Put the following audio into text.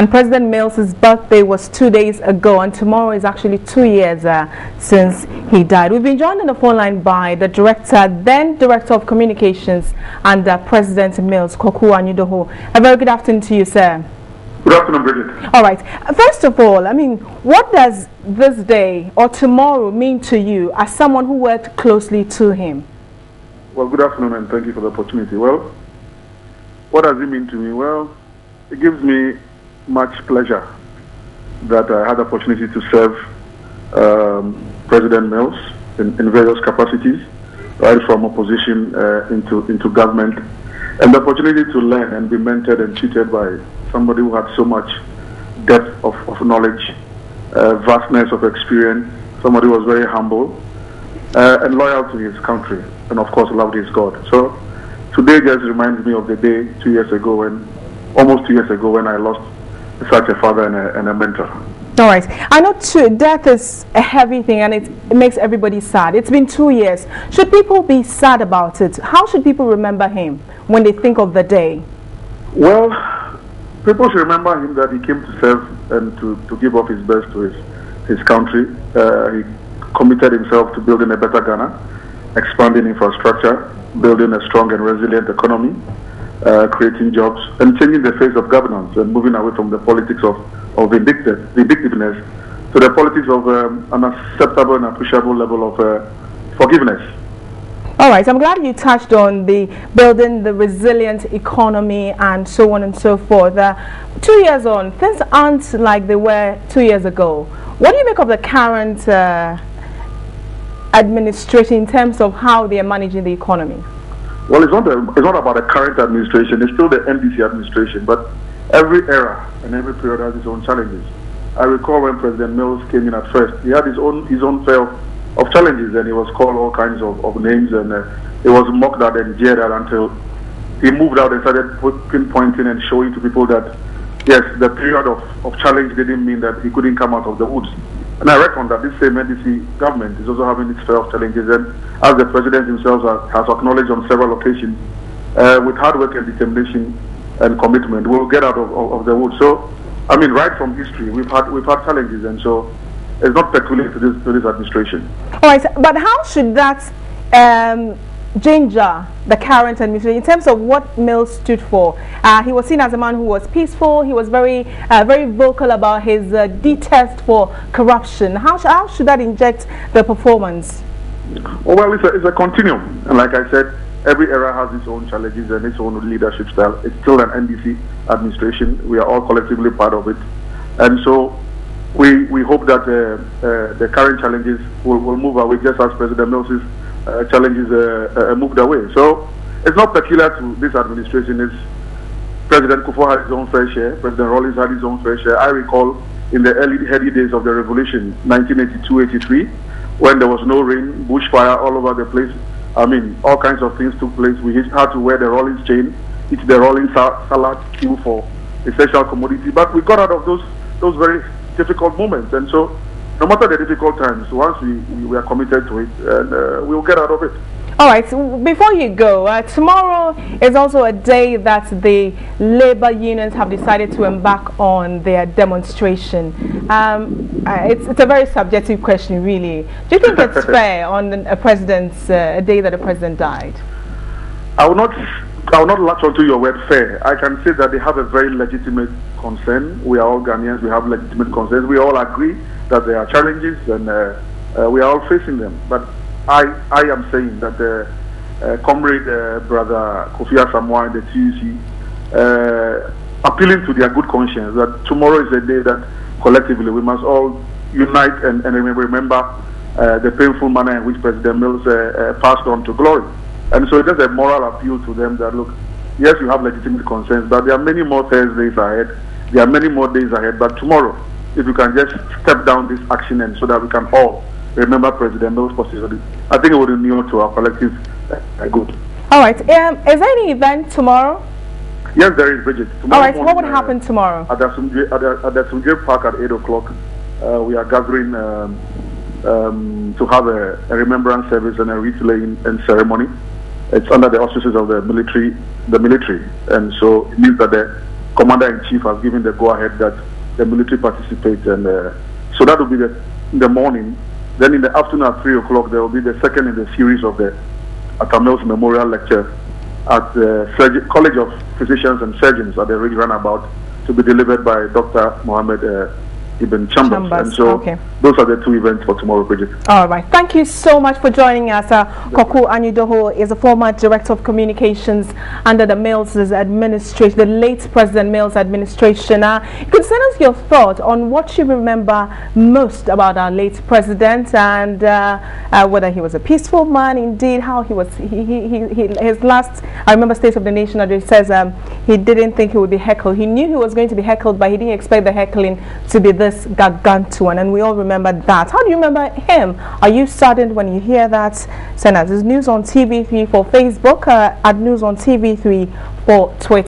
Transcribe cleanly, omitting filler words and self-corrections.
And President Mills's birthday was 2 days ago, and tomorrow is actually 2 years since he died. We've been joined on the phone line by the then Director of Communications under President Mills, Koku Anyudoho. A very good afternoon to you, sir. Good afternoon, Bridget. All right. First of all, I mean, what does this day or tomorrow mean to you as someone who worked closely to him? Well, good afternoon, and thank you for the opportunity. Well, what does it mean to me? Well, it gives me much pleasure that I had the opportunity to serve President Mills in various capacities, right from opposition into government, and the opportunity to learn and be mentored and tutored by somebody who had so much depth of knowledge, vastness of experience, somebody who was very humble and loyal to his country, and of course loved his God. So today just reminds me of the day 2 years ago, almost 2 years ago, when I lost such a father and a mentor. All right. I know too, death is a heavy thing, and it makes everybody sad. It's been 2 years. Should people be sad about it? How should people remember him when they think of the day? Well, people should remember him that he came to serve and to give up his best to his country. He committed himself to building a better Ghana, expanding infrastructure, building a strong and resilient economy, creating jobs, and changing the face of governance, and moving away from the politics of vindictiveness to the politics of an acceptable and appreciable level of forgiveness. All right, I'm glad you touched on the building the resilient economy and so on and so forth. 2 years on, things aren't like they were 2 years ago. What do you make of the current administration in terms of how they are managing the economy? Well, it's not about the current administration. It's still the NDC administration, but every era and every period has its own challenges. I recall when President Mills came in at first, he had his own fair of challenges, and he was called all kinds of names, and he was mocked at and jeered at until he moved out and started pinpointing and showing to people that yes, the period of challenge didn't mean that he couldn't come out of the woods. And I reckon that this same NDC government is also having its fair of challenges, and as the president himself has acknowledged on several occasions, with hard work and determination and commitment, we'll get out of the woods. So, I mean, right from history, we've had challenges, and so it's not peculiar to this administration. All right, but how should that ginger the current administration in terms of what Mills stood for? He was seen as a man who was peaceful. He was very vocal about his detest for corruption. How should that inject the performance? Well, it's a continuum, and like I said, every era has its own challenges and its own leadership style. It's still an NDC administration. We are all collectively part of it, and so we hope that the current challenges will move away, just as President Mills's challenges moved away. So it's not peculiar to this administration. It's President Kufuor had his own fair share. President Rawlings had his own fair share. I recall in the early days of the revolution, 1982-83, when there was no rain, bushfire all over the place. I mean, all kinds of things took place. We had to wear the Rawlings chain, eat the Rawlings salad, queue for essential commodity. But we got out of those very difficult moments, and so no matter the difficult times, once we are committed to it, and we'll get out of it. All right, so before you go, tomorrow is also a day that the labor unions have decided to embark on their demonstration. It's a very subjective question, really. Do you think it's fair on a day that the president died? I will not latch onto your word fair. I can say that they have a very legitimate concern. We are all Ghanaians. We have legitimate concerns. We all agree that there are challenges, and we are all facing them. But I am saying that comrade brother Kofi Asamoah and the TUC appealing to their good conscience that tomorrow is a day that collectively we must all unite and remember the painful manner in which President Mills passed on to glory. And so it's just a moral appeal to them that, look, yes, you have legitimate concerns, but there are many more Thursdays ahead. There are many more days ahead. But tomorrow, if you can just step down this action and so that we can all remember President Mills' position, I think it would renew to our collective good. All right. Is there any event tomorrow? Yes, there is, Bridget. All right. What would happen tomorrow? At the Sumdre Park at 8 o'clock, we are gathering to have a remembrance service and a wreath laying and ceremony. It's under the auspices of the military, and so it means that Commander-in-Chief has given the go-ahead that the military participate, and so that will be in the morning. Then in the afternoon at 3 o'clock, there will be the second in the series of the Atta Memorial Lecture at the College of Physicians and Surgeons at the Ridge Runabout, to be delivered by Dr. Mohammed Ibn Chambers. And so those are the two events for tomorrow, Bridget. All right. Thank you so much for joining us. Koku Anyudoho is a former Director of Communications under the Mills administration, the late President Mills administration. You could send us your thought on what you remember most about our late president, and whether he was a peaceful man, indeed, how he was, his last, I remember State of the Nation address says he didn't think he would be heckled. He knew he was going to be heckled, but he didn't expect the heckling to be this gargantuan, and we all remember that. How do you remember him? Are you saddened when you hear that? Send us. It's News on TV3 for Facebook, at News on TV3 for Twitter.